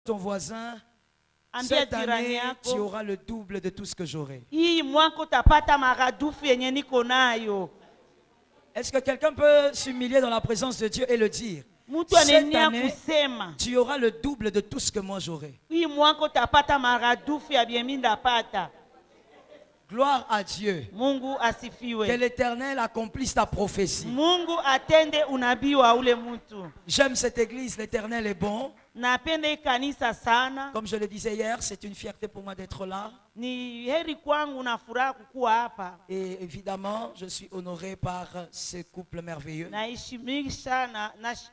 ton voisin, Ambia cette jirani année, yako, tu auras le double de tout ce que j'aurai. hii mwaka utapata maradufu yenye niko nayo. Est-ce que quelqu'un peut s'humilier dans la présence de Dieu et le dire? Mtu Cette anenia année, kusema tu auras le double de tout ce que moi j'aurai. hii mwaka utapata maradufu ya bie mimi ndapata. Gloire à Dieu. Mungu Que asifiwe. l'Éternel accomplisse ta prophétie. Mungu atende unabii wa ule mtu. J'aime cette église, l'Éternel est bon. Napenda hii kanisa sana. Comme je le disais hier, c'est une fierté pour moi d'être là. Ni heri kwangu na furaha kukuwa hapa. Et évidemment, je suis honoré par ce couple merveilleux.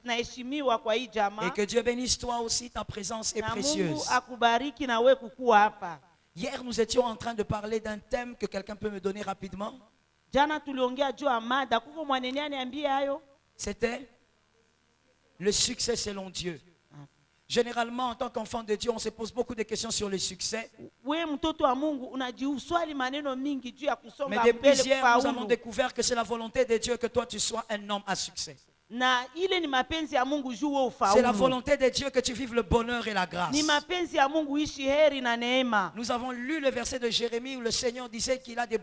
Naheshimiwa kwa hii jamaa. Et que Dieu bénisse toi aussi, ta présence est Na Mungu précieuse. akubariki na wewe kukuwa hapa. Hier, nous étions en train de parler d'un thème que quelqu'un peut me donner rapidement. Jana tuliongea juu ya mada, kuko mwanene aniambie hayo. C'était le succès selon Dieu. Généralement, en tant qu'enfant de Dieu, on se pose beaucoup de questions sur le succès. Wewe mtoto wa Mungu unajiuswali maneno mingi juu ya Mais kusonga depuis mbele hier, nous avons kufaulu. découvert que c'est la volonté de Dieu que toi tu sois un homme à succès. Na ile ni mapenzi ya Mungu juu wewe C'est la ufaulu. volonté de Dieu que tu vives le bonheur et la grâce. Ni mapenzi ya Mungu ishi heri na neema. Nous avons lu le verset de Jérémie où le Seigneur disait qu'il a des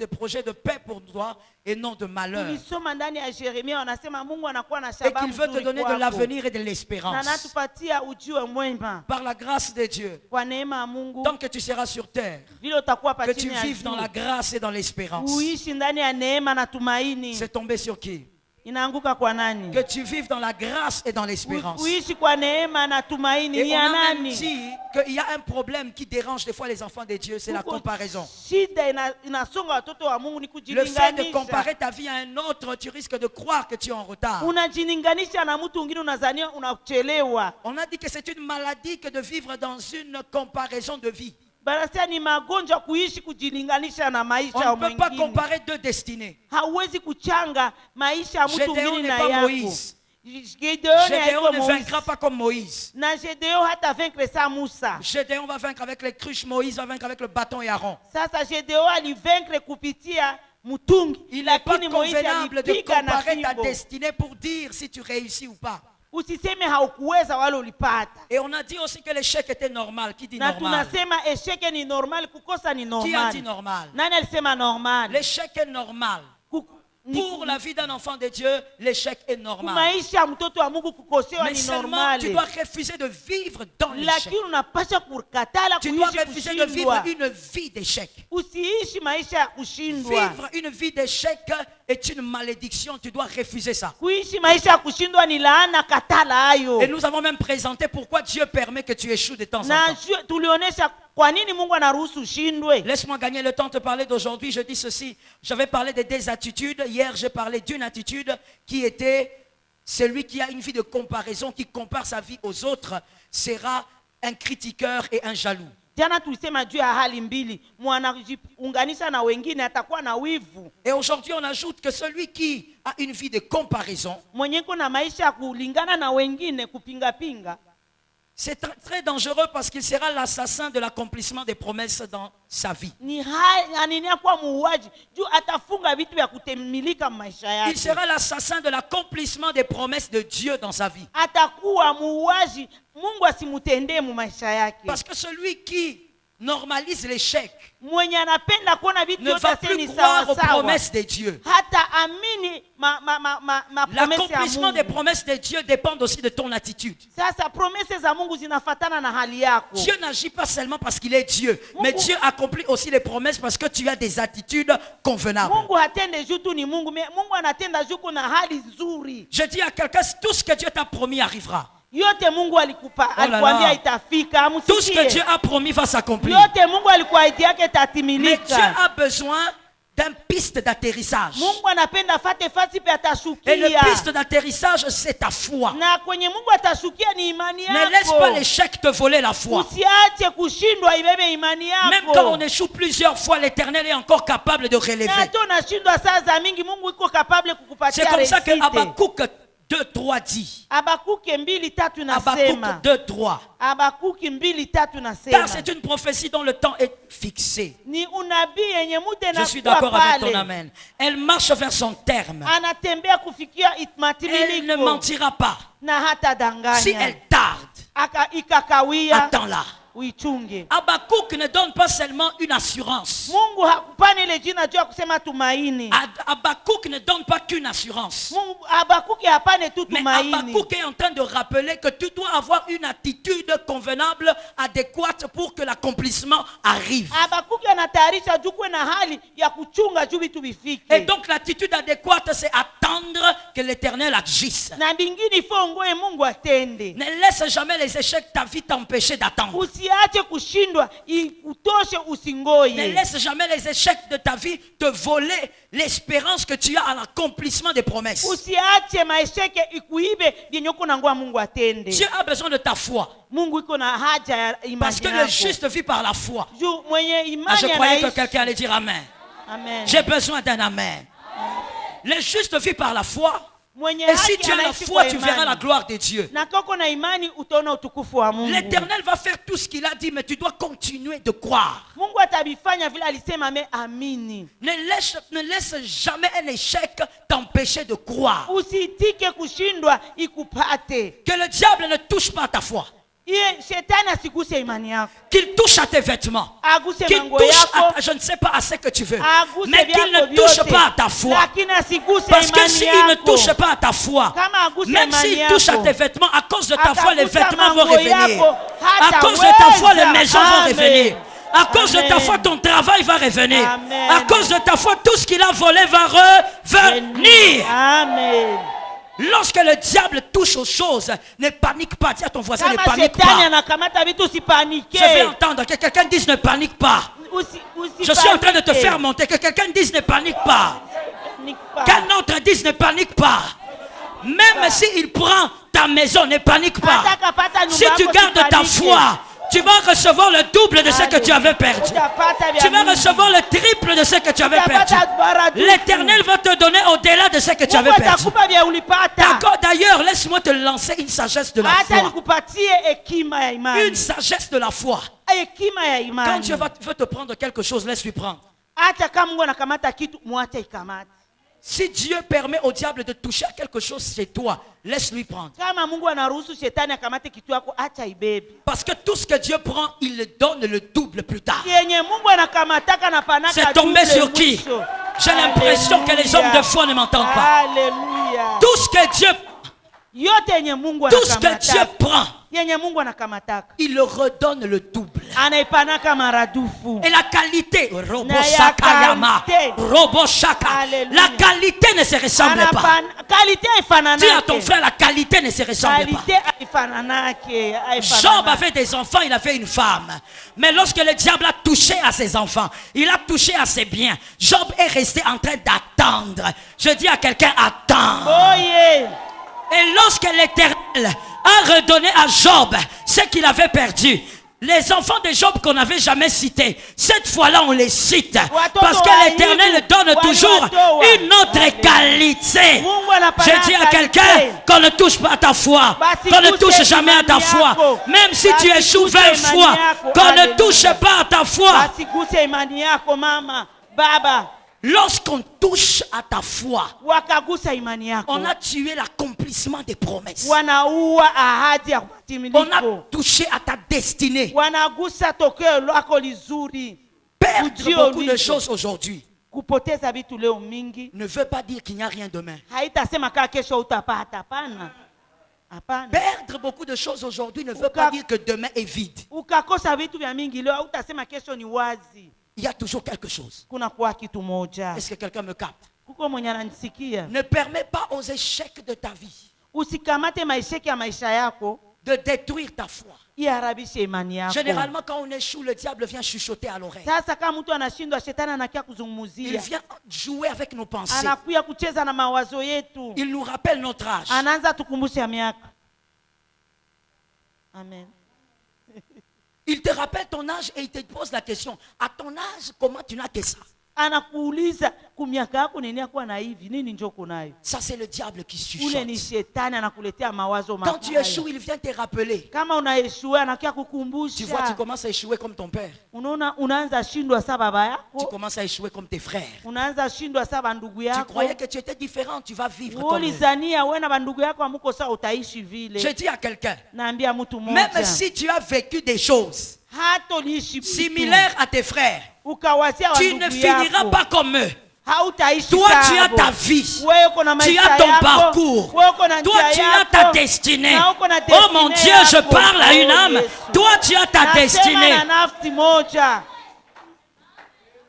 projets de paix pour toi et non de malheur. Tulisoma ndani ya Yeremia wanasema Mungu anakuwa na Et shabaha qu'il veut te nzuri donner de kwako. l'avenir et de Na l'espérance. anatupatia ujio mwema Par la grâce de Dieu. kwa neema ya Mungu. Tant que tu seras sur terre, Vile utakuwa hapa que tu chini ya vives dans la jua. grâce et dans l'espérance. Uishi ndani ya neema na tumaini. C'est tombé sur qui? Inaanguka kwa nani? Que tu vives dans la grâce et dans l'espérance. Uishi kwa neema na tumaini. Et Ni on ya a même nani? dit qu'il y a un problème qui dérange des fois les enfants de Dieu, c'est la Kuko comparaison. Shida inasonga watoto wa Mungu ni Le fait de kujilinganisha. comparer ta vie à un autre, tu risques de croire que tu es en retard. Unajilinganisha na mtu mwingine unazania unachelewa. On a dit que c'est une maladie que de vivre dans une comparaison de vie. Barasia ni magonjwa kuishi kujilinganisha na maisha ya On ne peut pas mwingine. comparer deux destinées. Hauwezi kuchanga maisha ya mtu Gédéon mwingine n'est na pas yako. Moïse. Gédéon Gédéon ne haiko vaincra Moïse. pas comme Moïse. Na Gédéon hata vaincre sa Musa. Gédéon va vaincre avec les cruches, Moïse va vaincre avec le bâton et Aaron. Sasa Gédéon alivaincre kupitia mtungi. Il n'est pas Lakini Moïse convenable de alipiga na comparer ta fimbo. destinée pour dire si tu réussis ou pas. Usiseme haukuweza wala ulipata. Et on a dit aussi que l'échec était normal. Qui dit Na normal? tunasema esheke ni normal, kukosa ni Qui a dit normal. normal? Nani alisema normal? L'échec est normal. Pour la vie d'un enfant de Dieu, l'échec est normal. Maisha ya mtoto wa Mungu kukosewa Mais ni seulement normal. tu dois refuser de vivre dans l'échec. Lakini unapaswa kukatala Tu dois kuishi refuser de vivre kushindwa. une vie d'échec. Usiishi maisha ya kushindwa. Vivre une vie d'échec est une malédiction. Tu dois refuser ça. Kuishi maisha ya kushindwa ni laana, katala hayo. Et nous avons même présenté pourquoi Dieu permet que tu échoues de temps en Na temps. tulionyesha kwa nini Mungu anaruhusu ushindwe. Laisse-moi gagner le temps de te parler d'aujourd'hui. Je dis ceci. J'avais parlé de deux attitudes. Hier, j'ai parlé d'une attitude qui était celui qui a une vie de comparaison, qui compare sa vie aux autres, sera un critiqueur et un jaloux. Jana tulisema juu ya hali mbili, mwanajiunganisha na wengine atakuwa na wivu. Et aujourd'hui, on ajoute que celui qui a une vie de comparaison, Mwenye kuna maisha ya kulingana na wengine, kupinga pinga. c'est très dangereux parce qu'il sera l'assassin de l'accomplissement des promesses dans sa vie. Ni anania kwa muuaji juu atafunga vitu vya kutemilika maisha Il yake. sera l'assassin de l'accomplissement des promesses de Dieu dans sa vie. Atakuwa muuaji, Mungu asimutendee mu maisha yake. Parce que celui qui normalise l'échec Mwenye anapenda kuona vitu ne yote va sasa plus ni croire aux sawa sawa. promesses de Dieu. Hata amini promese ya L'accomplissement des Mungu. promesses de Dieu dépend aussi de ton attitude. Sasa promese za Mungu zinafatana na hali yako. Dieu n'agit pas seulement parce qu'il est Dieu, mais Dieu accomplit aussi les promesses parce que tu as des attitudes convenables. Mungu hatende juu tu ni Mungu, Mungu anatenda juu kuna hali nzuri. Je dis à quelqu'un, tout ce que Dieu t'a promis arrivera. Yote Mungu alikupa, Oh là là. alikwambia itafika, Tout ce que amusikie. Dieu a promis va s'accomplir. Yote Mungu alikuahidi yake Mais Dieu itatimilika. a besoin d'une piste d'atterrissage. Mungu anapenda fate fasi pe Et le atashukia. piste d'atterrissage, c'est ta foi. Na kwenye Mungu atashukia ni imani Ne laisse pas yako. l'échec te voler la foi. Usiache kushindwa ibebe imani Même quand on yako. échoue plusieurs fois, l'Éternel est encore capable de Na relever. hata unashindwa saa za mingi, Mungu iko kapable C'est kukupatia comme ça que resite. Habakkuk 2:3 dit. Habakuki 2:3 Habakkuk nasema. 2:3. Habakuki 2:3 Car nasema. c'est une prophétie dont le temps est fixé. Ni unabii yenye muda Je suis inakuwa d'accord avec ton pale. amen. Elle marche vers son terme. Anatembea kufikia Elle ne matimiliko mentira pas. na hata Si danganya. elle tarde, ikakawia, Attends-là. uichunge. Habakkuk ne donne pas seulement une assurance. Mungu hakupani ile jina juu ya kusema tumaini. Habakkuk ne donne pas qu'une assurance. Mungu Habakuki hapane tu Mais tumaini. Habakkuk est en train de rappeler que tu dois avoir une attitude convenable, adéquate pour que l'accomplissement arrive. Habakuki anatayarisha juu kuwe na hali ya kuchunga juu vitu vifike. Et donc l'attitude adéquate, c'est attendre que l'Éternel agisse. Na bingine ifo ngoe Mungu atende. Ne laisse jamais les échecs de ta vie t'empêcher d'attendre. Usiache kushindwa utoshe Ne usingoye. laisse jamais les échecs de ta vie te voler l'espérance que tu as à l'accomplissement des promesses. Usiache maesheke ikuibe vyenye uko na ngoa Mungu atende. Dieu a besoin de ta foi. Mungu iko na haja ya imani Parce que le yako. juste vit par la foi. Juu mwenye Ah, imani je croyais que anaishi. quelqu'un allait dire Amen. Amen. J'ai besoin d'un Amen. Le juste vit par la foi. Mwenye Et si haki tu as la anaishi foi, kwa tu verras la imani. gloire de Dieu. Na koko na imani utaona utukufu wa Mungu. L'Éternel va faire tout ce qu'il a dit, mais tu dois continuer de croire. Mungu atabifanya vile alisema, amini. Ne laisse jamais un échec t'empêcher de croire. Usitike kushindwa ikupate. Que le diable ne touche pas à ta foi. Iye shetani asiguse imani yako. Qu'il touche à tes vêtements. Aguse Qu'il mango touche yako. à, je ne sais pas, à ce que tu veux. Aguse Mais qu'il vyako ne touche vyote. pas à ta foi. Lakini asiguse Parce que imani s'il yako. ne touche pas à ta foi, Kama aguse même imani s'il yako, touche à tes vêtements, à cause de ta foi, les Atagusa vêtements vont mango revenir. yako, À cause de ta foi, les hataweza. maisons vont Amen. revenir. À cause de ta Amen. foi, ton travail va revenir. Amen. À cause de ta foi, tout ce qu'il a volé va revenir. Amen. Lorsque le diable touche aux choses, ne panique pas. Dis à ton voisin, ne Kama panique shetani pas. anakamata vitu usipanike. Je vais entendre que quelqu'un dise ne panique pas. Je suis en train de te faire monter. Que quelqu'un dise ne panique pas. Qu'un autre dise ne panique pas. Même s'il prend ta maison, ne panique pas. Si tu gardes ta foi, tu vas recevoir le double de ce que tu avais perdu. Tu vas recevoir le triple de ce que tu avais perdu. L'Éternel va te donner au-delà de ce que tu avais perdu. D'accord, d'ailleurs, laisse-moi te lancer une sagesse de la foi. Une sagesse de la foi. Quand Dieu veut te prendre quelque chose, laisse-lui prendre. Si Dieu permet au diable de toucher à quelque chose chez toi, laisse-lui prendre. Parce que tout ce que Dieu prend, il le donne le double plus tard. C'est tombé sur qui? J'ai l'impression que les hommes de foi ne m'entendent pas. Alléluia. Tout ce que Dieu prend, il le redonne le double. Anaipanaka maradufu. Et la qualité, Alléluia. la qualité ne se ressemble pas. Qualité Dis à ton frère, la qualité ne se ressemble pas. Job avait des enfants, il avait une femme. Mais lorsque le diable a touché à ses enfants, il a touché à ses biens. Job est resté en train d'attendre. Je dis à quelqu'un, attends. Oh yeah. Et lorsque l'Éternel a redonné à Job ce qu'il avait perdu, les enfants de Job qu'on n'avait jamais cités, cette fois-là on les cite. Parce que l'Éternel donne toujours une autre qualité. Je dis à quelqu'un qu'on ne touche pas à ta foi, qu'on ne touche jamais à ta foi. Même si tu échoues 20 fois, qu'on ne touche pas à ta foi. Lorsqu'on touche à ta foi, on a tué l'accomplissement des promesses. On a touché à ta destinée. Perdre beaucoup de choses aujourd'hui ne veut pas dire qu'il n'y a rien demain. Perdre beaucoup de choses aujourd'hui ne veut pas dire que demain est vide. Il y a toujours quelque chose. Est-ce que quelqu'un me capte? Ne permets pas aux échecs de ta vie de détruire ta foi. Généralement, quand on échoue, le diable vient chuchoter à l'oreille. Il vient jouer avec nos pensées. Il nous rappelle notre âge. Amen. Il te rappelle ton âge et il te pose la question. À ton âge, comment tu n'as que ça? anakuuliza kumiaka yako nini akuwa na hivi nini njoko nayo. Ça c'est le diable qui Ule ni chuchote. shetani anakuletea mawazo Quand tu mabaya. échoues, il vient te rappeler. Kama unaeshua anakia Tu vois, tu kukumbusha. commences à échouer comme ton père. Unaona unaanza shindwa sa baba Tu yako. commences à échouer comme tes frères. Unaanza shindwa sa bandugu Tu yako. croyais que tu étais différent, tu vas vivre comme eux. Ulizania wewe na bandugu yako amuko sawa utaishi vile. Je dis à quelqu'un, Naambia mtu mmoja. même si tu as vécu des choses hata uliishi similaires à tes frères, ukawazia tu wandugu ne finiras yako, pas comme eux. hautaishi Toi, tu as sawa. ta vie. Wewe uko na Tu maisha as ton yako. parcours. Wewe uko na Toi, njia tu as yako. ta destinée. Na uko na Oh mon destinée Dieu, je yako. parle à une âme. Yesu. Toi, tu as ta Nasema destinée. na nafsi moja.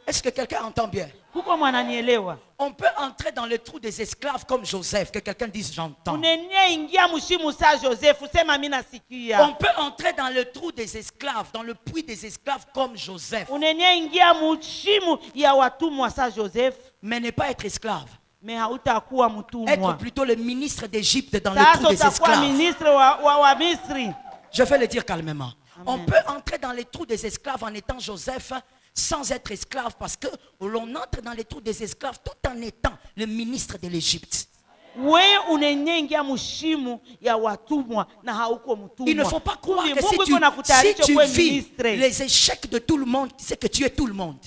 Est-ce que quelqu'un entend bien? Kuko mwananielewa? On peut entrer dans le trou des esclaves comme Joseph. Que quelqu'un dise j'entends. Unenye ingia mushimu sa Joseph, sema mimi On nasikia. peut entrer dans le trou des esclaves, dans le puits des esclaves comme Joseph. Unenye ingia mushimu ya watumwa sa Joseph, Mais ne pas être esclave. me hautakuwa Être mtumwa. plutôt le ministre d'Égypte dans le Sasa trou des utakuwa esclaves. ministre wa Misri. Je vais le dire calmement. On Amen. peut entrer dans les trous des esclaves en étant Joseph sans être esclave parce que l'on entre dans les trous des esclaves tout en étant le ministre de l'Égypte. Wewe unenye ingia mushimu ya watumwa na hauko mtumwa. Il ne faut pas croire que Mungu iko si nakutayarisha tu kuwe vis ministre. les échecs de tout le monde, c'est que tu es tout le monde.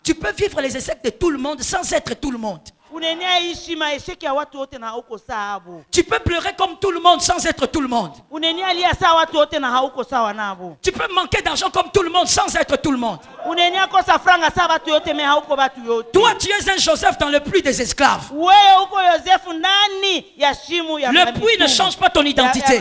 Tu peux vivre les échecs de tout le monde sans être tout le monde. Unenye ishi maesheki ya watu wote na hauko sawa. Tu peux pleurer comme tout le monde sans être tout le monde. Unenye alia sawa watu wote na hauko sawa nabo. Tu peux manquer d'argent comme tout le monde sans être tout le monde. Unenye kosa franga sawa watu yote me hauko watu yote. Toi, tu es un Joseph dans le puits des esclaves. Wewe uko Yosefu ndani ya shimu ya Le puits ne mitumwa. change pas ton identité.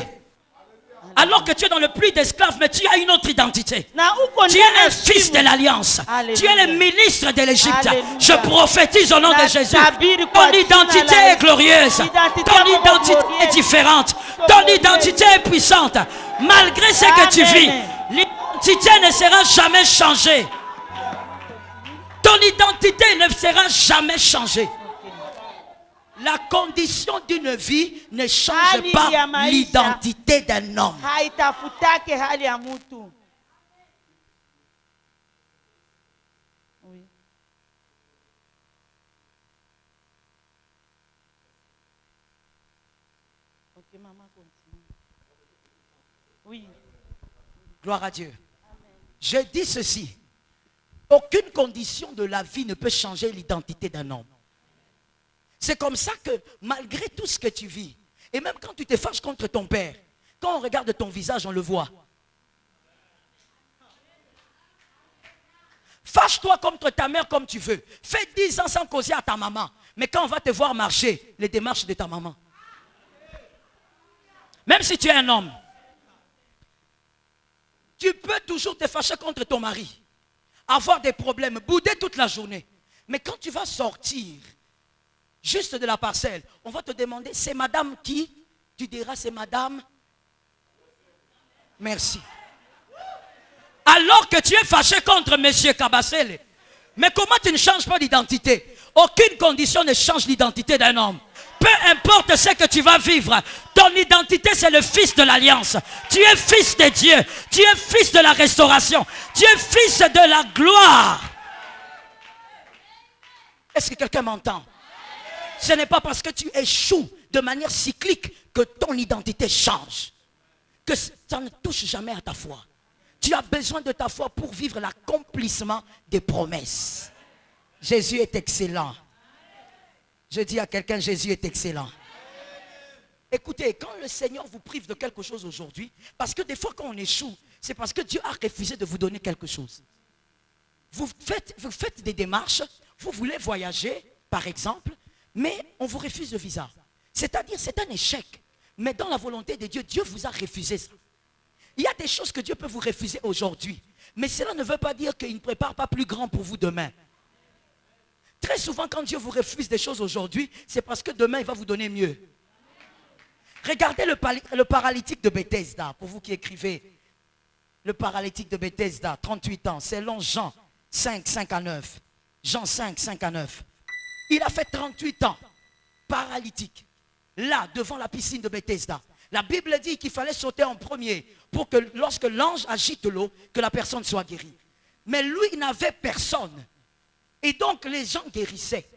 Alors que tu es dans le puits d'esclaves, mais tu as une autre identité. Na uko Tu ndani es ya un fils shimu. de l'Alliance. Alléluia. Tu es le ministre de l'Égypte. Alléluia. Je prophétise au nom de Na Jésus. tabiri kwa Ton jina identité la est glorieuse. Identité Ton yako identité glorieuse. est différente. Ton Ton glorieuse. identité est puissante. Malgré ce que tu vis, Amen. l'identité ne sera jamais changée. Ton identité ne sera jamais changée. La condition d'une vie ne change Hali pas ya maisha. l'identité d'un homme. Haitafutake hali ya mtu. Oui. Ok, maman continue. Oui. Gloire à Dieu. Je dis ceci. Aucune condition de la vie ne peut changer l'identité d'un homme. C'est comme ça que malgré tout ce que tu vis, et même quand tu te fâches contre ton père, quand on regarde ton visage, on le voit. Fâche-toi contre ta mère comme tu veux. Fais 10 ans sans causer à ta maman. Mais quand on va te voir marcher, les démarches de ta maman. Même si tu es un homme, tu peux toujours te fâcher contre ton mari, avoir des problèmes, bouder toute la journée. Mais quand tu vas sortir juste de la parcelle, on va te demander, c'est madame qui? Tu diras, c'est madame. Merci. Alors que tu es fâché contre monsieur Kabasele. Mais comment tu ne changes pas d'identité? Aucune condition ne change l'identité d'un homme. Peu importe ce que tu vas vivre, ton identité c'est le fils de l'Alliance. Tu es fils de Dieu. Tu es fils de la restauration. Tu es fils de la gloire. Est-ce que quelqu'un m'entend? Ce n'est pas parce que tu échoues de manière cyclique que ton identité change. Que ça ne touche jamais à ta foi. Tu as besoin de ta foi pour vivre l'accomplissement des promesses. Jésus est excellent. Je dis à quelqu'un, Jésus est excellent. Écoutez, quand le Seigneur vous prive de quelque chose aujourd'hui, parce que des fois quand on échoue, c'est parce que Dieu a refusé de vous donner quelque chose. Vous faites des démarches, vous voulez voyager, par exemple, mais on vous refuse le visa. C'est-à-dire, c'est un échec. Mais dans la volonté de Dieu, Dieu vous a refusé ça. Il y a des choses que Dieu peut vous refuser aujourd'hui. Mais cela ne veut pas dire qu'il ne prépare pas plus grand pour vous demain. Très souvent, quand Dieu vous refuse des choses aujourd'hui, c'est parce que demain, il va vous donner mieux. Regardez le paralytique de Bethesda, pour vous qui écrivez. Le paralytique de Bethesda, 38 ans, selon Jean 5, 5 à 9. Jean 5, 5 à 9. Il a fait 38 ans, paralytique, là, devant la piscine de Bethesda. La Bible dit qu'il fallait sauter en premier pour que lorsque l'ange agite l'eau, que la personne soit guérie. Mais lui, il n'avait personne. Et donc les gens guérissaient.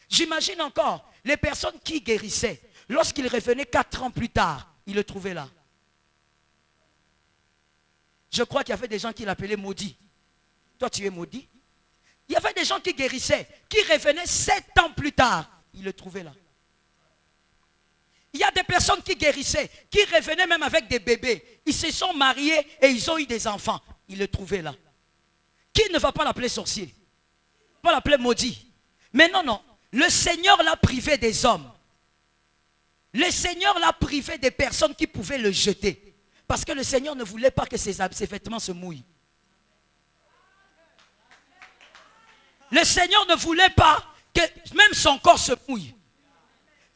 J'imagine encore les personnes qui guérissaient. Lorsqu'ils revenaient 4 ans plus tard, ils le trouvaient là. Je crois qu'il y avait des gens qui l'appelaient maudit. Toi, tu es maudit. Il y avait des gens qui guérissaient, qui revenaient 7 ans plus tard. Ils le trouvaient là. Il y a des personnes qui guérissaient, qui revenaient même avec des bébés. Ils se sont mariés et ils ont eu des enfants. Ils le trouvaient là. Qui ne va pas l'appeler sorcier? Pas l'appeler maudit. Mais non, non. Le Seigneur l'a privé des hommes. Le Seigneur l'a privé des personnes qui pouvaient le jeter. Parce que le Seigneur ne voulait pas que ses vêtements se mouillent. Le Seigneur ne voulait pas que même son corps se mouille.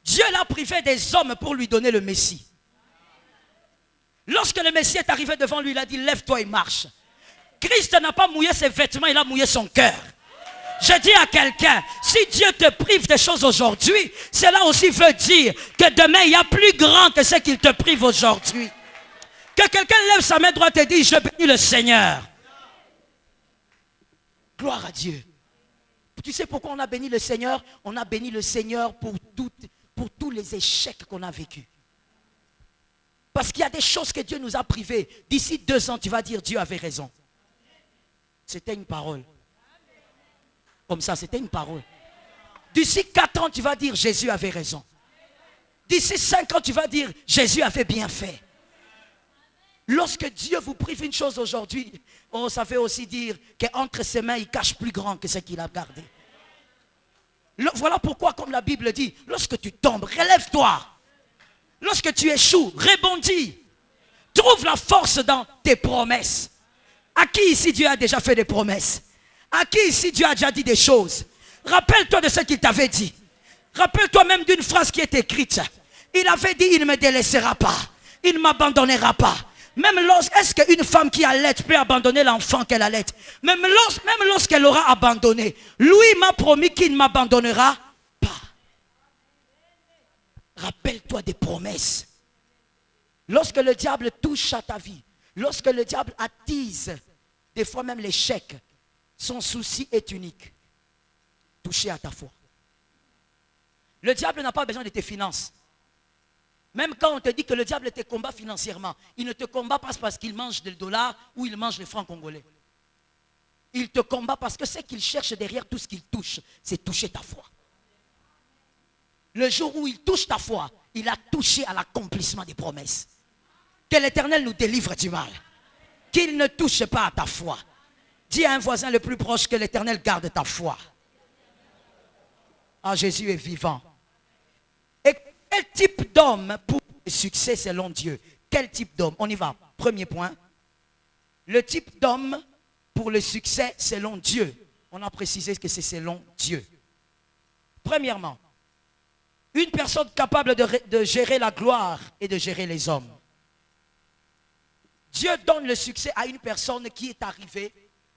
Dieu l'a privé des hommes pour lui donner le Messie. Lorsque le Messie est arrivé devant lui, il a dit, lève-toi et marche. Christ n'a pas mouillé ses vêtements, il a mouillé son cœur. Je dis à quelqu'un, si Dieu te prive des choses aujourd'hui, cela aussi veut dire que demain, il y a plus grand que ce qu'il te prive aujourd'hui. Que quelqu'un lève sa main droite et dise, je bénis le Seigneur. Gloire à Dieu. Tu sais pourquoi on a béni le Seigneur? On a béni le Seigneur pour tous les échecs qu'on a vécus. Parce qu'il y a des choses que Dieu nous a privées. D'ici 2 ans, tu vas dire, Dieu avait raison. C'était une parole. Comme ça, c'était une parole. D'ici 4 ans, tu vas dire, Jésus avait raison. D'ici 5 ans, tu vas dire, Jésus avait bien fait. Lorsque Dieu vous prive une chose aujourd'hui, ça veut aussi dire qu'entre ses mains, il cache plus grand que ce qu'il a gardé. Voilà pourquoi, comme la Bible dit, lorsque tu tombes, relève-toi. Lorsque tu échoues, rebondis. Trouve la force dans tes promesses. À qui ici Dieu a déjà fait des promesses? À qui ici Dieu a déjà dit des choses? Rappelle-toi de ce qu'il t'avait dit. Rappelle-toi même d'une phrase qui est écrite. Il avait dit, il ne me délaissera pas. Il ne m'abandonnera pas. Même est-ce qu'une femme qui allait peut abandonner l'enfant qu'elle allait? Même lorsqu'elle aura abandonné, lui m'a promis qu'il ne m'abandonnera pas. Rappelle-toi des promesses. Lorsque le diable touche à ta vie, lorsque le diable attise, des fois même l'échec, son souci est unique. Toucher à ta foi. Le diable n'a pas besoin de tes finances. Même quand on te dit que le diable te combat financièrement, il ne te combat pas parce qu'il mange des dollars ou il mange les francs congolais. Il te combat parce que ce qu'il cherche derrière tout ce qu'il touche, c'est toucher ta foi. Le jour où il touche ta foi, il a touché à l'accomplissement des promesses. Que l'Éternel nous délivre du mal. Qu'il ne touche pas à ta foi. Dis à un voisin le plus proche que l'Éternel garde ta foi. Ah, Jésus est vivant. Et quel type d'homme pour le succès selon Dieu? Quel type d'homme? On y va. Premier point. Le type d'homme pour le succès selon Dieu. On a précisé que c'est selon Dieu. Premièrement, une personne capable de gérer la gloire et de gérer les hommes. Dieu donne le succès à une personne qui est arrivée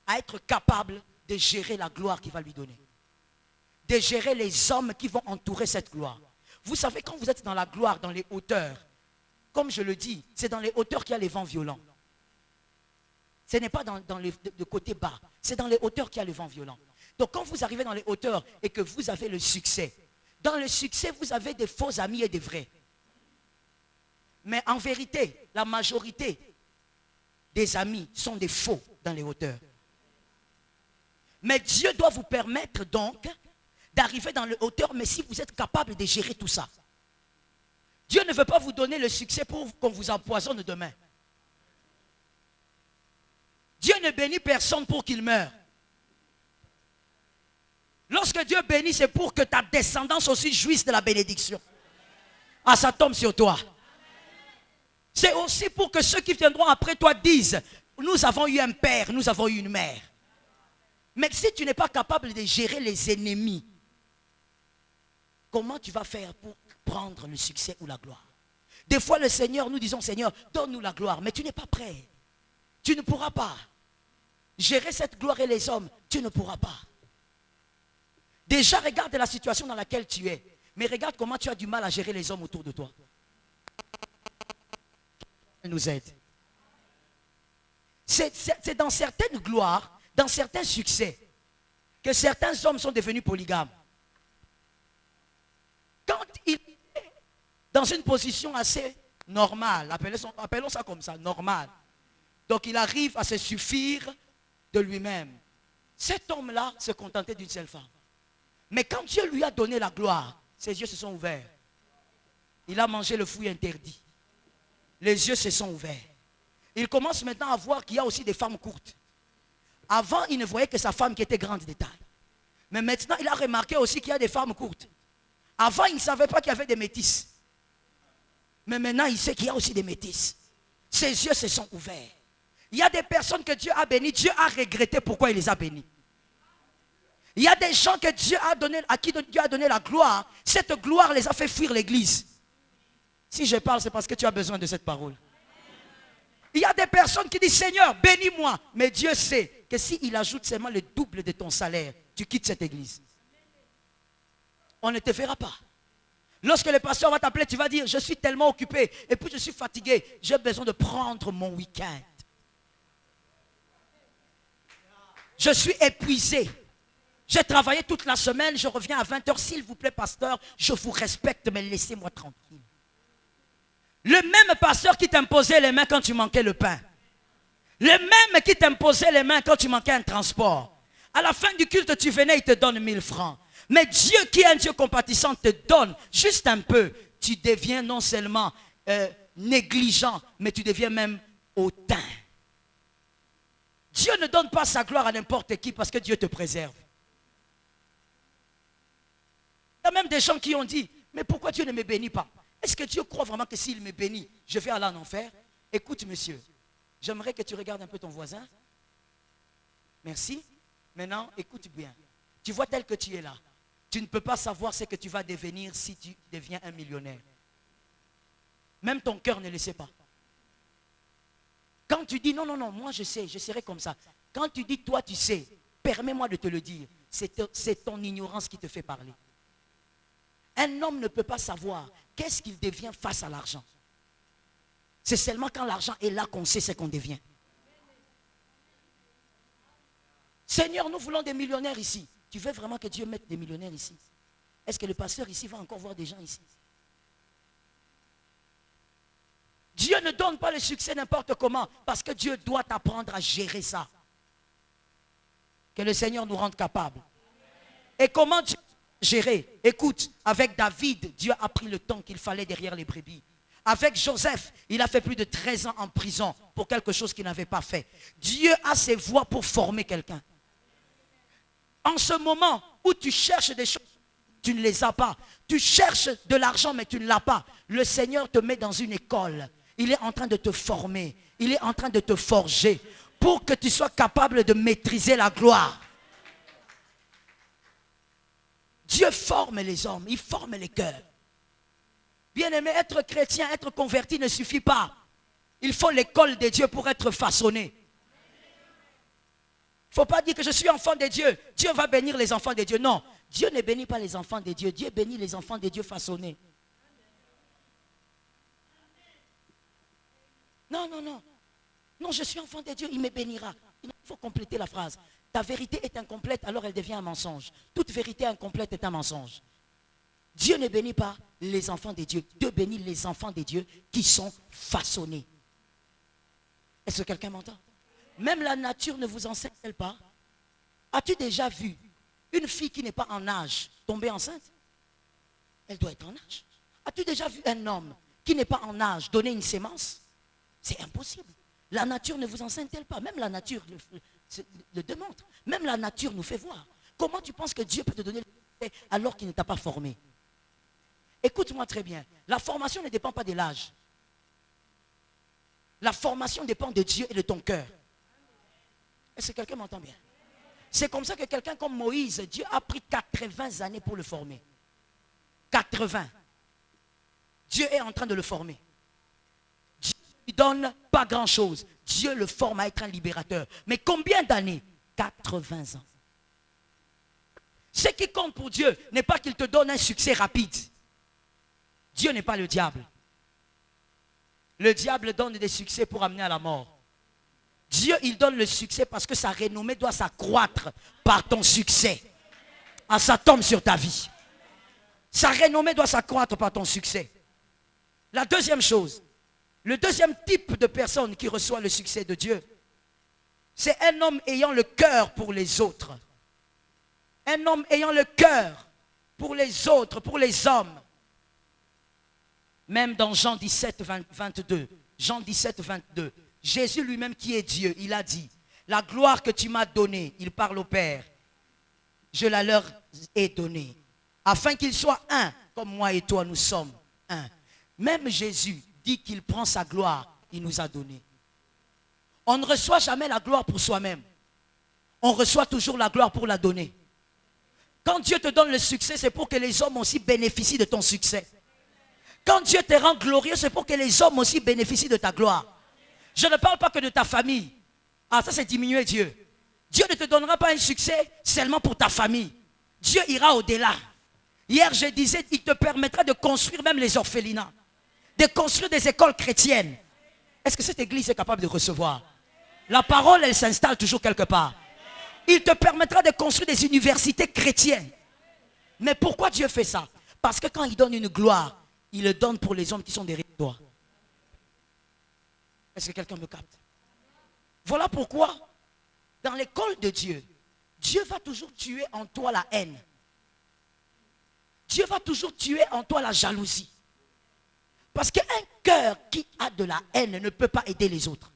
à être capable de gérer la gloire qu'il va lui donner. De gérer les hommes qui vont entourer cette gloire. Vous savez, quand vous êtes dans la gloire, dans les hauteurs, comme je le dis, c'est dans les hauteurs qu'il y a les vents violents. Ce n'est pas dans le côté bas, c'est dans les hauteurs qu'il y a le vent violent. Donc quand vous arrivez dans les hauteurs et que vous avez le succès, dans le succès, vous avez des faux amis et des vrais. Mais en vérité, la majorité des amis sont des faux dans les hauteurs. Mais Dieu doit vous permettre donc d'arriver dans les hauteurs, mais si vous êtes capable de gérer tout ça. Dieu ne veut pas vous donner le succès pour qu'on vous empoisonne demain. Dieu ne bénit personne pour qu'il meure. Lorsque Dieu bénit, c'est pour que ta descendance aussi jouisse de la bénédiction. Ah, ça tombe sur toi. C'est aussi pour que ceux qui viendront après toi disent, nous avons eu un père, nous avons eu une mère. Mais si tu n'es pas capable de gérer les ennemis, comment tu vas faire pour prendre le succès ou la gloire? Des fois, le Seigneur, nous disons, Seigneur, donne-nous la gloire, mais tu n'es pas prêt. Tu ne pourras pas. Gérer cette gloire et les hommes, tu ne pourras pas. Déjà, regarde la situation dans laquelle tu es. Mais regarde comment tu as du mal à gérer les hommes autour de toi. Elle nous aide. C'est dans certaines gloires, dans certains succès, que certains hommes sont devenus polygames. Quand il est dans une position assez normale, appelons ça comme ça, normale, donc il arrive à se suffire de lui-même. Cet homme-là se contentait d'une seule femme. Mais quand Dieu lui a donné la gloire, ses yeux se sont ouverts. Il a mangé le fruit interdit. Les yeux se sont ouverts. Il commence maintenant à voir qu'il y a aussi des femmes courtes. Avant, il ne voyait que sa femme qui était grande de taille. Mais maintenant, il a remarqué aussi qu'il y a des femmes courtes. Avant, il ne savait pas qu'il y avait des métisses. Mais maintenant, il sait qu'il y a aussi des métisses. Ses yeux se sont ouverts. Il y a des personnes que Dieu a bénies. Dieu a regretté pourquoi il les a bénies. Il y a des gens que Dieu a donné, à qui Dieu a donné la gloire. Cette gloire les a fait fuir l'église. Si je parle, c'est parce que tu as besoin de cette parole. Il y a des personnes qui disent, Seigneur, bénis-moi. Mais Dieu sait que s'il ajoute seulement le double de ton salaire, tu quittes cette église. On ne te verra pas. Lorsque le pasteur va t'appeler, tu vas dire, je suis tellement occupé et puis je suis fatigué. J'ai besoin de prendre mon week-end. Je suis épuisé. J'ai travaillé toute la semaine, je reviens à 20h. S'il vous plaît, pasteur, je vous respecte, mais laissez-moi tranquille. Le même pasteur qui t'imposait les mains quand tu manquais le pain. Le même qui t'imposait les mains quand tu manquais un transport. À la fin du culte, tu venais, il te donne 1000 francs. Mais Dieu qui est un Dieu compatissant te donne juste un peu. Tu deviens non seulement négligent, mais tu deviens même hautain. Dieu ne donne pas sa gloire à n'importe qui parce que Dieu te préserve. Il y a même des gens qui ont dit, mais pourquoi Dieu ne me bénit pas? Est-ce que Dieu croit vraiment que s'il me bénit, je vais aller en enfer? Écoute, monsieur, j'aimerais que tu regardes un peu ton voisin. Merci. Maintenant, écoute bien. Tu vois tel que tu es là. Tu ne peux pas savoir ce que tu vas devenir si tu deviens un millionnaire. Même ton cœur ne le sait pas. Quand tu dis, non, non, non, moi je sais, je serai comme ça. Quand tu dis, toi tu sais, permets-moi de te le dire, c'est ton ignorance qui te fait parler. Un homme ne peut pas savoir qu'est-ce qu'il devient face à l'argent. C'est seulement quand l'argent est là qu'on sait ce qu'on devient. Seigneur, nous voulons des millionnaires ici. Tu veux vraiment que Dieu mette des millionnaires ici? Est-ce que le pasteur ici va encore voir des gens ici? Dieu ne donne pas le succès n'importe comment parce que Dieu doit apprendre à gérer ça. Que le Seigneur nous rende capables. Et comment Dieu gérer? Écoute, avec David, Dieu a pris le temps qu'il fallait derrière les brebis. Avec Joseph, il a fait plus de 13 ans en prison pour quelque chose qu'il n'avait pas fait. Dieu a ses voies pour former quelqu'un. En ce moment où tu cherches des choses, tu ne les as pas. Tu cherches de l'argent, mais tu ne l'as pas. Le Seigneur te met dans une école. Il est en train de te former. Il est en train de te forger pour que tu sois capable de maîtriser la gloire. Dieu forme les hommes, il forme les cœurs. Bien-aimé, être chrétien, être converti ne suffit pas. Il faut l'école de Dieu pour être façonné. Il ne faut pas dire que je suis enfant de Dieu. Dieu va bénir les enfants de Dieu. Non, Dieu ne bénit pas les enfants de Dieu. Dieu bénit les enfants de Dieu façonnés. Non, non, non. Non, je suis enfant de Dieu, il me bénira. Il faut compléter la phrase. Ta vérité est incomplète, alors elle devient un mensonge. Toute vérité incomplète est un mensonge. Dieu ne bénit pas les enfants de Dieu. Dieu bénit les enfants de Dieu qui sont façonnés. Est-ce que quelqu'un m'entend? Même la nature ne vous enseigne-t-elle pas? As-tu déjà vu une fille qui n'est pas en âge tomber enceinte? Elle doit être en âge. As-tu déjà vu un homme qui n'est pas en âge donner une sémence? C'est impossible. La nature ne vous enseigne-t-elle pas? Même la nature le démontre. Même la nature nous fait voir. Comment tu penses que Dieu peut te donner le alors qu'il ne t'a pas formé? Écoute-moi très bien. La formation ne dépend pas de l'âge. La formation dépend de Dieu et de ton cœur. Est-ce que quelqu'un m'entend bien? C'est comme ça que quelqu'un comme Moïse, Dieu a pris 80 années pour le former. 80. Dieu est en train de le former. Dieu ne lui donne pas grand-chose. Dieu le forme à être un libérateur. Mais combien d'années? 80 ans. Ce qui compte pour Dieu n'est pas qu'il te donne un succès rapide. Dieu n'est pas le diable. Le diable donne des succès pour amener à la mort. Dieu, il donne le succès parce que sa renommée doit s'accroître par ton succès. Ah, ça tombe sur ta vie. Sa renommée doit s'accroître par ton succès. La deuxième chose, le deuxième type de personne qui reçoit le succès de Dieu, c'est un homme ayant le cœur pour les autres. Un homme ayant le cœur pour les autres, pour les hommes. Même dans Jean 17, 22, Jean 17, 22, Jésus lui-même qui est Dieu, il a dit, la gloire que tu m'as donnée, il parle au Père, je la leur ai donnée, afin qu'ils soient un, comme moi et toi nous sommes un. Même Jésus dit qu'il prend sa gloire, il nous a donné. On ne reçoit jamais la gloire pour soi-même. On reçoit toujours la gloire pour la donner. Quand Dieu te donne le succès, c'est pour que les hommes aussi bénéficient de ton succès. Quand Dieu te rend glorieux, c'est pour que les hommes aussi bénéficient de ta gloire. Je ne parle pas que de ta famille. Ah, ça c'est diminuer Dieu. Dieu ne te donnera pas un succès seulement pour ta famille. Dieu ira au-delà. Hier, je disais, il te permettra de construire même les orphelinats, de construire des écoles chrétiennes. Est-ce que cette église est capable de recevoir? La parole, elle s'installe toujours quelque part. Il te permettra de construire des universités chrétiennes. Mais pourquoi Dieu fait ça? Parce que quand il donne une gloire, il le donne pour les hommes qui sont derrière toi. Est-ce que quelqu'un me capte? Voilà pourquoi, dans l'école de Dieu, Dieu va toujours tuer en toi la haine. Dieu va toujours tuer en toi la jalousie. Parce qu'un cœur qui a de la haine ne peut pas aider les autres.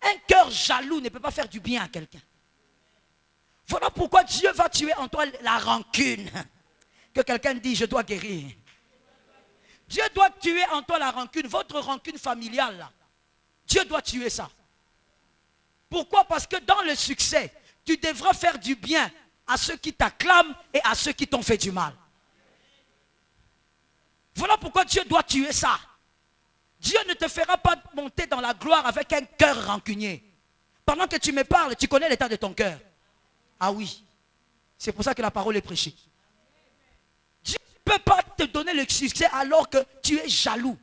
Un cœur jaloux ne peut pas faire du bien à quelqu'un. Voilà pourquoi Dieu va tuer en toi la rancune. Que quelqu'un dit, je dois guérir. Dieu doit tuer en toi la rancune, votre rancune familiale. Là. Dieu doit tuer ça. Pourquoi? Parce que dans le succès, tu devras faire du bien à ceux qui t'acclament et à ceux qui t'ont fait du mal. Voilà pourquoi Dieu doit tuer ça. Dieu ne te fera pas monter dans la gloire avec un cœur rancunier. Pendant que tu me parles, tu connais l'état de ton cœur. Ah oui, c'est pour ça que la parole est prêchée. Dieu ne peut pas te donner le succès alors que tu es jaloux.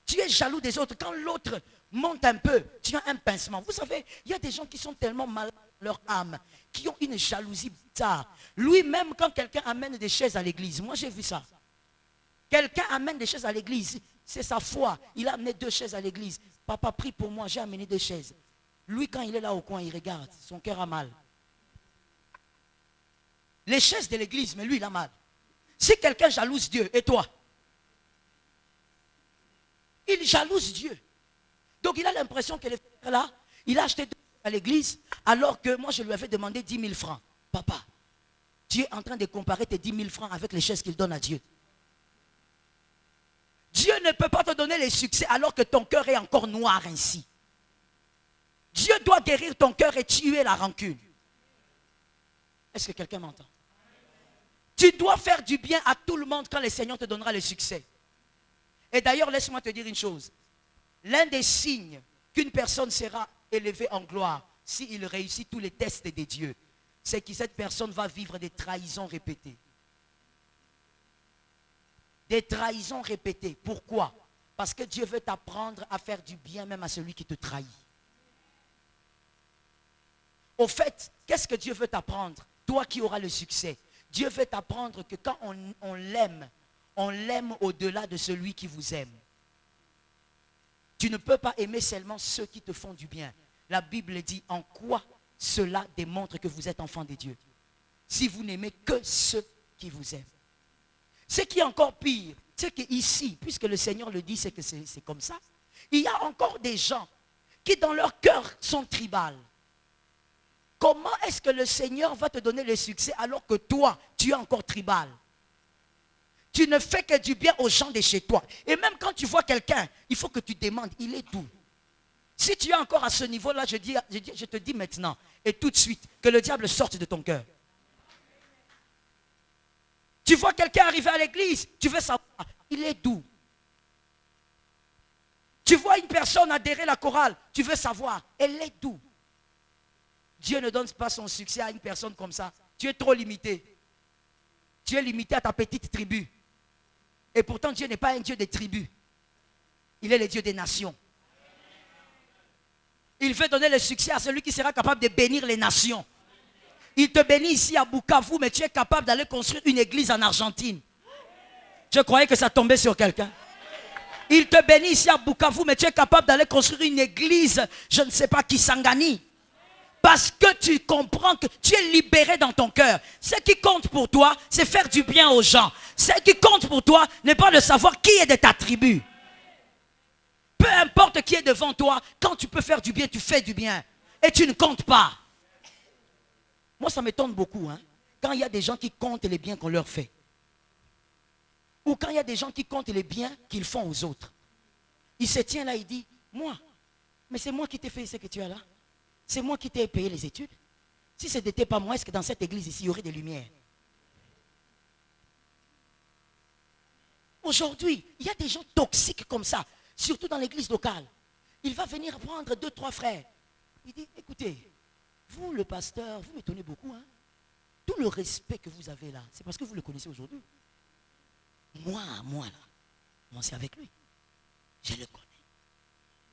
Tu es jaloux des autres. Quand l'autre monte un peu, tu as un pincement. Vous savez, il y a des gens qui sont tellement malades dans leur âme, qui ont une jalousie bizarre. Lui-même, quand quelqu'un amène des chaises à l'église, moi j'ai vu ça. Quelqu'un amène des chaises à l'église, c'est sa foi. Il a amené 2 chaises à l'église. Papa, prie pour moi, j'ai amené 2 chaises. Lui, quand il est là au coin, il regarde, son cœur a mal. Les chaises de l'église, mais lui, il a mal. Si quelqu'un jalouse Dieu, et toi? Il jalouse Dieu. Donc il a l'impression que les frères là, il a acheté 2 chaises à l'église, alors que moi, je lui avais demandé 10 000 francs. Papa, tu es en train de comparer tes 10 000 francs avec les chaises qu'il donne à Dieu. Dieu ne peut pas te donner les succès alors que ton cœur est encore noir ainsi. Dieu doit guérir ton cœur et tuer la rancune. Est-ce que quelqu'un m'entend? Tu dois faire du bien à tout le monde quand le Seigneur te donnera le succès. Et d'ailleurs, laisse-moi te dire une chose. L'un des signes qu'une personne sera élevée en gloire, s'il réussit tous les tests de Dieu, c'est que cette personne va vivre des trahisons répétées. Des trahisons répétées. Pourquoi? Parce que Dieu veut t'apprendre à faire du bien même à celui qui te trahit. Au fait, qu'est-ce que Dieu veut t'apprendre? Toi qui auras le succès. Dieu veut t'apprendre que quand on l'aime au-delà de celui qui vous aime. Tu ne peux pas aimer seulement ceux qui te font du bien. La Bible dit en quoi cela démontre que vous êtes enfant de Dieu. Si vous n'aimez que ceux qui vous aiment. Ce qui est encore pire, c'est qu'ici, puisque le Seigneur le dit, c'est que c'est comme ça. Il y a encore des gens qui dans leur cœur sont tribales. Comment est-ce que le Seigneur va te donner le succès alors que toi, tu es encore tribal? Tu ne fais que du bien aux gens de chez toi. Et même quand tu vois quelqu'un, il faut que tu demandes, il est d'où? Si tu es encore à ce niveau-là, je te dis maintenant, et tout de suite, que le diable sorte de ton cœur. Tu vois quelqu'un arriver à l'église, tu veux savoir, il est d'où? Tu vois une personne adhérer à la chorale, tu veux savoir, elle est d'où? Dieu ne donne pas son succès à une personne comme ça. Tu es trop limité. Tu es limité à ta petite tribu. Et pourtant, Dieu n'est pas un Dieu des tribus. Il est le Dieu des nations. Il veut donner le succès à celui qui sera capable de bénir les nations. Il te bénit ici à Bukavu, mais tu es capable d'aller construire une église en Argentine. Je croyais que ça tombait sur quelqu'un. Il te bénit ici à Bukavu, mais tu es capable d'aller construire une église, je ne sais pas, Kisangani. Parce que tu comprends que tu es libéré dans ton cœur. Ce qui compte pour toi, c'est faire du bien aux gens. Ce qui compte pour toi n'est pas de savoir qui est de ta tribu. Peu importe qui est devant toi, quand tu peux faire du bien, tu fais du bien. Et tu ne comptes pas. Moi, ça m'étonne beaucoup. Quand il y a des gens qui comptent les biens qu'on leur fait. Ou quand il y a des gens qui comptent les biens qu'ils font aux autres. Il se tient là, il dit, moi, mais c'est moi qui t'ai fait ce que tu as là. C'est moi qui t'ai payé les études. Si ce n'était pas moi, est-ce que dans cette église ici, il y aurait des lumières? Aujourd'hui, il y a des gens toxiques comme ça, surtout dans l'église locale. Il va venir prendre 2, 3 frères. Il dit, écoutez, vous le pasteur, vous m'étonnez beaucoup. Tout le respect que vous avez là, c'est parce que vous le connaissez aujourd'hui. Moi là, moi c'est avec lui. Je le connais.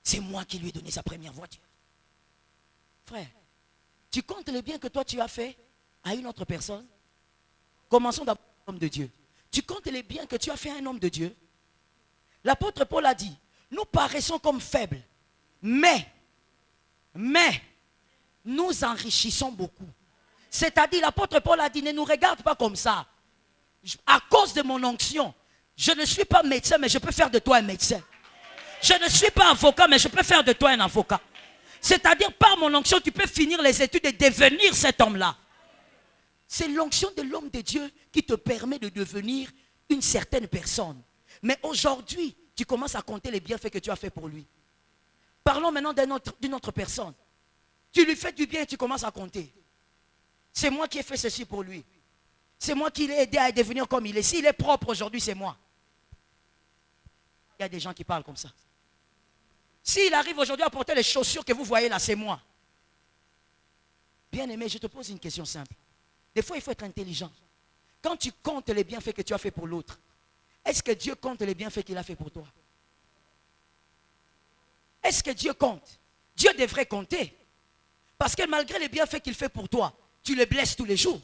C'est moi qui lui ai donné sa première voiture. Frère, tu comptes les biens que toi tu as fait à une autre personne? Commençons d'abord par l'homme de Dieu. Tu comptes les biens que tu as fait à un homme de Dieu? L'apôtre Paul a dit, nous paraissons comme faibles, mais nous enrichissons beaucoup. C'est-à-dire, l'apôtre Paul a dit, ne nous regarde pas comme ça. À cause de mon onction, je ne suis pas médecin, mais je peux faire de toi un médecin. Je ne suis pas avocat, mais je peux faire de toi un avocat. C'est-à-dire, par mon onction, tu peux finir les études et devenir cet homme-là. C'est l'onction de l'homme de Dieu qui te permet de devenir une certaine personne. Mais aujourd'hui, tu commences à compter les bienfaits que tu as fait pour lui. Parlons maintenant d'une autre personne. Tu lui fais du bien et tu commences à compter. C'est moi qui ai fait ceci pour lui. C'est moi qui l'ai aidé à devenir comme il est. S'il est propre aujourd'hui, c'est moi. Il y a des gens qui parlent comme ça. S'il arrive aujourd'hui à porter les chaussures que vous voyez là, c'est moi. Bien-aimé, je te pose une question simple. Des fois, il faut être intelligent. Quand tu comptes les bienfaits que tu as fait pour l'autre, est-ce que Dieu compte les bienfaits qu'il a fait pour toi? Est-ce que Dieu compte? Dieu devrait compter. Parce que malgré les bienfaits qu'il fait pour toi, tu le blesses tous les jours.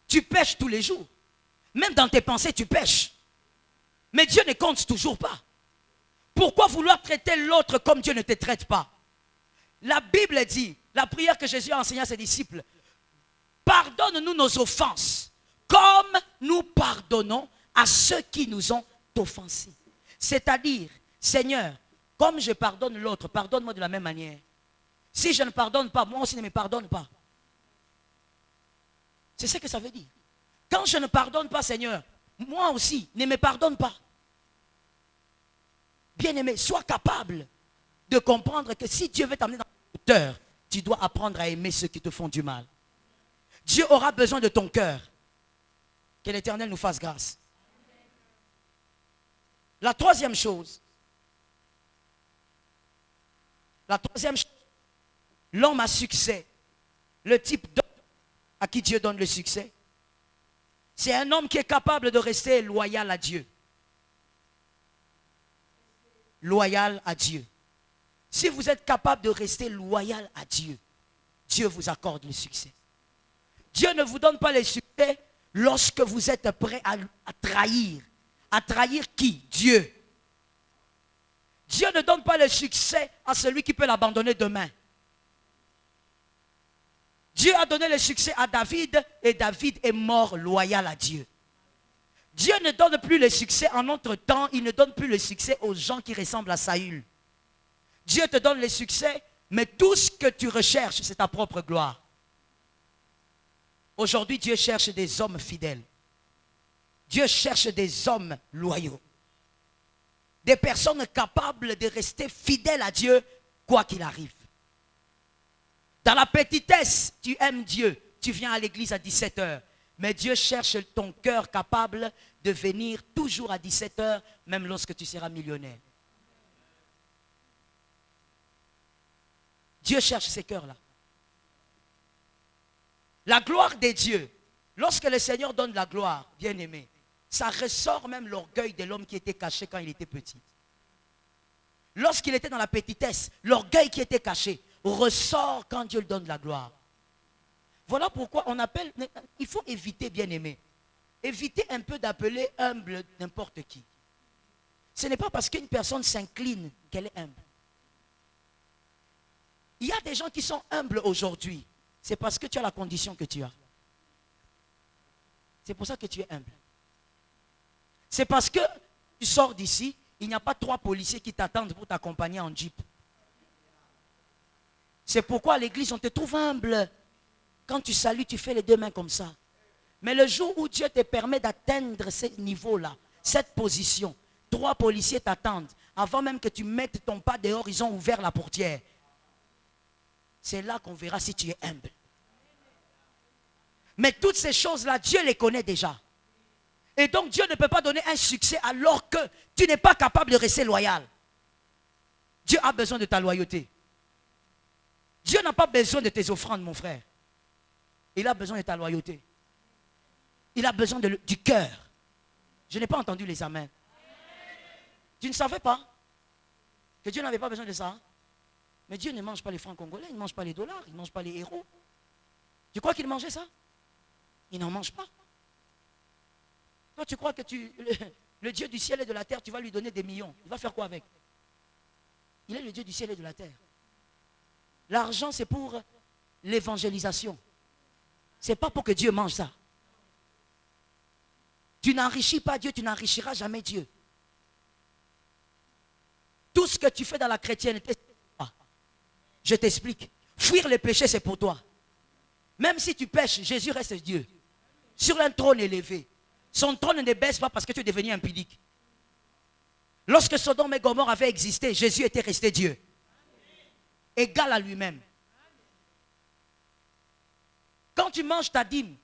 Tu pêches tous les jours. Même dans tes pensées, tu pêches. Mais Dieu ne compte toujours pas. Pourquoi vouloir traiter l'autre comme Dieu ne te traite pas? La Bible dit, la prière que Jésus a enseignée à ses disciples, pardonne-nous nos offenses, comme nous pardonnons à ceux qui nous ont offensés. C'est-à-dire, Seigneur, comme je pardonne l'autre, pardonne-moi de la même manière. Si je ne pardonne pas, moi aussi ne me pardonne pas. C'est ce que ça veut dire. Quand je ne pardonne pas, Seigneur, moi aussi, ne me pardonne pas. Bien-aimé, sois capable de comprendre que si Dieu veut t'amener dans la hauteur, tu dois apprendre à aimer ceux qui te font du mal. Dieu aura besoin de ton cœur. Que l'Éternel nous fasse grâce. La troisième chose, l'homme à succès, le type d'homme à qui Dieu donne le succès, c'est un homme qui est capable de rester loyal à Dieu. Loyal à Dieu. Si vous êtes capable de rester loyal à Dieu, Dieu vous accorde le succès. Dieu ne vous donne pas le succès lorsque vous êtes prêt à trahir. À trahir qui? Dieu. Dieu ne donne pas le succès à celui qui peut l'abandonner demain. Dieu a donné le succès à David et David est mort loyal à Dieu. Dieu ne donne plus le succès en notre temps, il ne donne plus le succès aux gens qui ressemblent à Saül. Dieu te donne le succès, mais tout ce que tu recherches, c'est ta propre gloire. Aujourd'hui, Dieu cherche des hommes fidèles. Dieu cherche des hommes loyaux. Des personnes capables de rester fidèles à Dieu, quoi qu'il arrive. Dans la petitesse, tu aimes Dieu. Tu viens à l'église à 17 h. Mais Dieu cherche ton cœur capable de venir toujours à 17 h, même lorsque tu seras millionnaire. Dieu cherche ces cœurs-là. La gloire des dieux, lorsque le Seigneur donne la gloire, bien aimé, ça ressort même l'orgueil de l'homme qui était caché quand il était petit. lorsqu'il était dans la petitesse, l'orgueil qui était caché ressort quand Dieu lui donne la gloire. Voilà pourquoi on appelle, il faut éviter, bien-aimé, éviter un peu d'appeler humble n'importe qui. Ce n'est pas parce qu'une personne s'incline qu'elle est humble. Il y a des gens qui sont humbles aujourd'hui. C'est parce que tu as la condition que tu as. C'est pour ça que tu es humble. C'est parce que tu sors d'ici, il n'y a pas 3 policiers qui t'attendent pour t'accompagner en jeep. C'est pourquoi à l'église, on te trouve humble. Quand tu salues, tu fais les 2 mains comme ça. Mais le jour où Dieu te permet d'atteindre ce niveau-là, cette position, 3 policiers t'attendent. Avant même que tu mettes ton pas dehors, ils ont ouvert la portière. C'est là qu'on verra si tu es humble. Mais toutes ces choses-là, Dieu les connaît déjà. Et donc Dieu ne peut pas donner un succès alors que tu n'es pas capable de rester loyal. Dieu a besoin de ta loyauté. Dieu n'a pas besoin de tes offrandes, mon frère. Il a besoin de ta loyauté. Il a besoin du cœur. Je n'ai pas entendu les amens. Tu ne savais pas que Dieu n'avait pas besoin de ça? Mais Dieu ne mange pas les francs congolais, il ne mange pas les dollars, il ne mange pas les héros. Tu crois qu'il mangeait ça? Il n'en mange pas. Toi, tu crois que le Dieu du ciel et de la terre, tu vas lui donner des millions. Il va faire quoi avec? Il est le Dieu du ciel et de la terre. L'argent, c'est pour l'évangélisation. Ce n'est pas pour que Dieu mange ça. Tu n'enrichis pas Dieu, tu n'enrichiras jamais Dieu. Tout ce que tu fais dans la chrétienté, je t'explique. Fuir le péché, c'est pour toi. Même si tu pèches, Jésus reste Dieu. Sur un trône élevé. Son trône ne baisse pas parce que tu es devenu impudique. Lorsque Sodome et Gomorrhe avaient existé, Jésus était resté Dieu. Égal à lui-même. Quand tu manges ta dîme,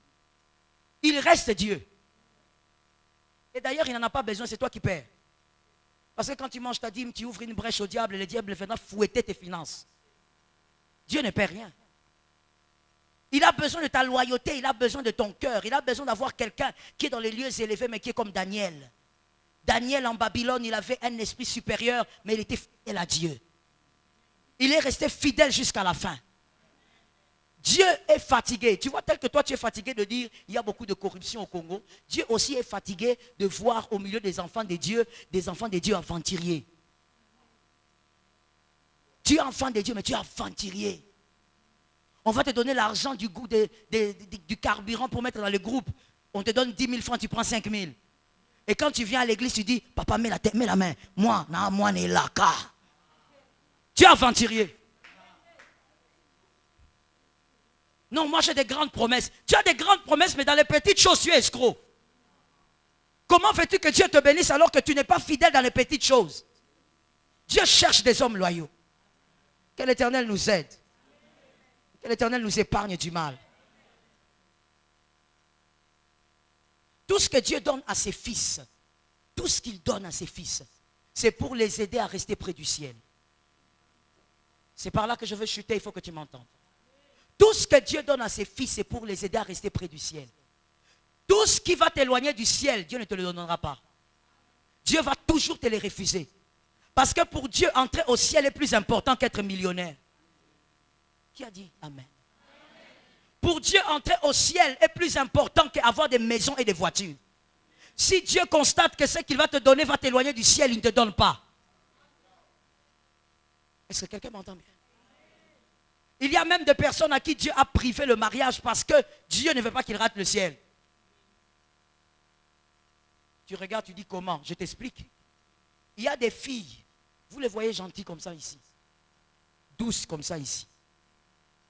il reste Dieu. Et d'ailleurs, il n'en a pas besoin, c'est toi qui perds. Parce que quand tu manges ta dîme, tu ouvres une brèche au diable et le diable viendra fouetter tes finances. Dieu ne perd rien. Il a besoin de ta loyauté, il a besoin de ton cœur, il a besoin d'avoir quelqu'un qui est dans les lieux élevés, mais qui est comme Daniel. Daniel en Babylone, il avait un esprit supérieur, mais il était fidèle à Dieu. Il est resté fidèle jusqu'à la fin. Dieu est fatigué. Tu vois, tel que toi tu es fatigué de dire il y a beaucoup de corruption au Congo. Dieu aussi est fatigué de voir au milieu des enfants de Dieu aventuriers. Tu es enfant de Dieu, mais tu es aventurier. On va te donner l'argent du carburant pour mettre dans le groupe. On te donne 10 000 francs, tu prends 5 000. Et quand tu viens à l'église, tu dis, papa, mets la main. Moi, n'est là, car. Tu es aventurier. Non, moi j'ai des grandes promesses. Tu as des grandes promesses, mais dans les petites choses, tu es escroc. Comment veux-tu que Dieu te bénisse alors que tu n'es pas fidèle dans les petites choses? Dieu cherche des hommes loyaux. Que l'Éternel nous aide. Que l'Éternel nous épargne du mal. Tout ce que Dieu donne à ses fils, tout ce qu'il donne à ses fils, c'est pour les aider à rester près du ciel. C'est par là que je veux chuter, il faut que tu m'entendes. Tout ce que Dieu donne à ses fils, c'est pour les aider à rester près du ciel. Tout ce qui va t'éloigner du ciel, Dieu ne te le donnera pas. Dieu va toujours te les refuser. Parce que pour Dieu, entrer au ciel est plus important qu'être millionnaire. Qui a dit Amen? Pour Dieu, entrer au ciel est plus important qu'avoir des maisons et des voitures. Si Dieu constate que ce qu'il va te donner va t'éloigner du ciel, il ne te donne pas. Est-ce que quelqu'un m'entend bien? Il y a même des personnes à qui Dieu a privé le mariage parce que Dieu ne veut pas qu'ils ratent le ciel. Tu regardes, tu dis comment? Je t'explique. Il y a des filles, vous les voyez gentilles comme ça ici, douces comme ça ici.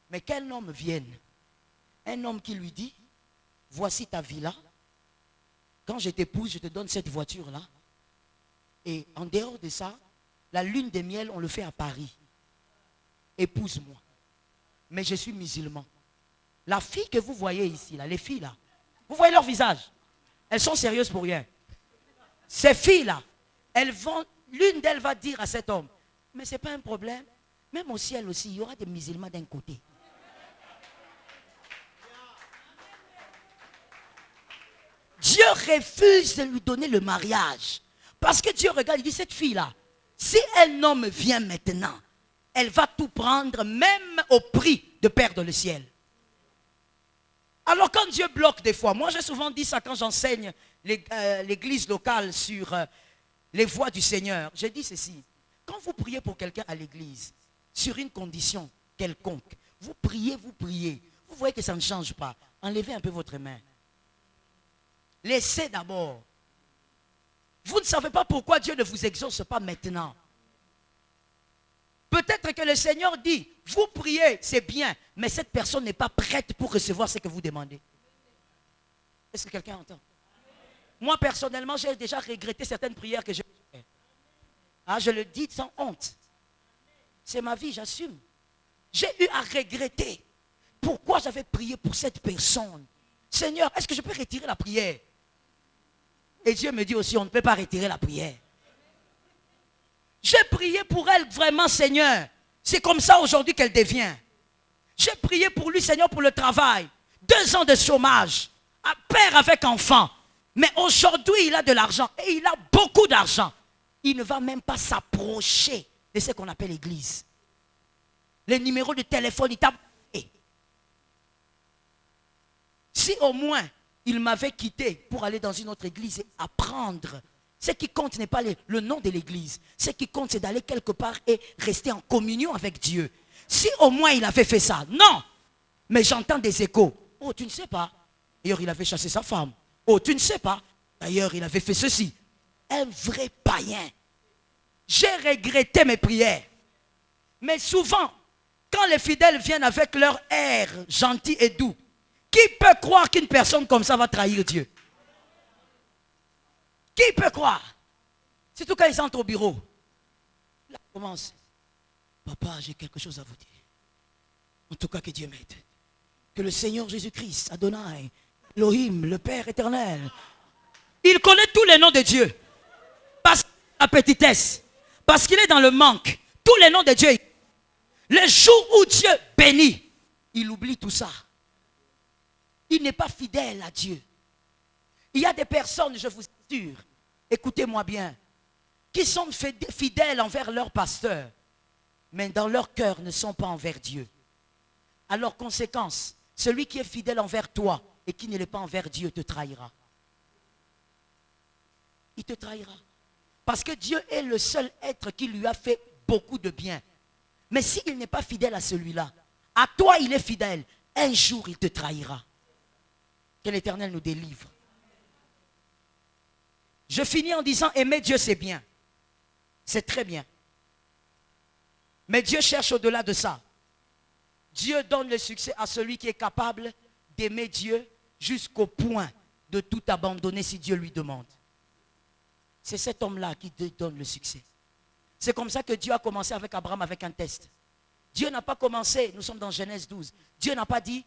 Mais qu'un homme vienne, un homme qui lui dit, voici ta villa, quand je t'épouse, je te donne cette voiture-là. Et en dehors de ça, la lune des miels, on le fait à Paris. Épouse-moi. Mais je suis musulman. La fille que vous voyez ici, là, les filles là, vous voyez leur visage. Elles sont sérieuses pour rien. Ces filles-là, l'une d'elles va dire à cet homme, mais ce n'est pas un problème. Même au ciel aussi, il y aura des musulmans d'un côté. Dieu refuse de lui donner le mariage. Parce que Dieu regarde, il dit, cette fille-là, Si un homme vient maintenant, elle va tout prendre, même au prix de perdre le ciel. Alors quand Dieu bloque des fois, moi j'ai souvent dit ça quand j'enseigne l'église locale sur les voies du Seigneur. J'ai dit ceci, quand vous priez pour quelqu'un à l'église, sur une condition quelconque, vous priez, vous voyez que ça ne change pas, enlevez un peu votre main. Laissez d'abord. Vous ne savez pas pourquoi Dieu ne vous exauce pas maintenant. Peut-être que le Seigneur dit, vous priez, c'est bien, mais cette personne n'est pas prête pour recevoir ce que vous demandez. Est-ce que quelqu'un entend? Moi, personnellement, j'ai déjà regretté certaines prières que j'ai faites. Ah, je le dis sans honte. C'est ma vie, j'assume. J'ai eu à regretter pourquoi j'avais prié pour cette personne. Seigneur, est-ce que je peux retirer la prière? Et Dieu me dit aussi, on ne peut pas retirer la prière. J'ai prié pour elle vraiment, Seigneur. C'est comme ça aujourd'hui qu'elle devient. J'ai prié pour lui, Seigneur, pour le travail. 2 ans de chômage. Un père avec enfant. Mais aujourd'hui, il a de l'argent. Et il a beaucoup d'argent. Il ne va même pas s'approcher de ce qu'on appelle l'église. Les numéros de téléphone, il t'a... Si au moins, il m'avait quitté pour aller dans une autre église et apprendre. Ce qui compte n'est pas le nom de l'église. Ce qui compte, c'est d'aller quelque part et rester en communion avec Dieu. Si au moins il avait fait ça, non. Mais j'entends des échos. Oh, tu ne sais pas. D'ailleurs, il avait chassé sa femme. Oh, tu ne sais pas. D'ailleurs, il avait fait ceci. Un vrai païen. J'ai regretté mes prières. Mais souvent, quand les fidèles viennent avec leur air gentil et doux, qui peut croire qu'une personne comme ça va trahir Dieu? Qui peut croire? Surtout quand ils entrent au bureau. Là, on commence. Papa, j'ai quelque chose à vous dire. En tout cas, que Dieu m'aide. Que le Seigneur Jésus-Christ, Adonai, Elohim, le Père éternel, il connaît tous les noms de Dieu. Parce qu'il a la petitesse. Parce qu'il est dans le manque. Tous les noms de Dieu. Le jour où Dieu bénit, il oublie tout ça. Il n'est pas fidèle à Dieu. Il y a des personnes, je vous assure, écoutez-moi bien, qui sont fidèles envers leur pasteur, mais dans leur cœur ne sont pas envers Dieu. Alors, conséquence, celui qui est fidèle envers toi et qui ne l'est pas envers Dieu te trahira. Il te trahira. Parce que Dieu est le seul être qui lui a fait beaucoup de bien. Mais s'il n'est pas fidèle à celui-là, à toi il est fidèle, un jour il te trahira. Que l'Éternel nous délivre. Je finis en disant, aimer Dieu c'est bien. C'est très bien. Mais Dieu cherche au-delà de ça. Dieu donne le succès à celui qui est capable d'aimer Dieu jusqu'au point de tout abandonner si Dieu lui demande. C'est cet homme-là qui donne le succès. C'est comme ça que Dieu a commencé avec Abraham avec un test. Dieu n'a pas commencé, nous sommes dans Genèse 12. Dieu n'a pas dit,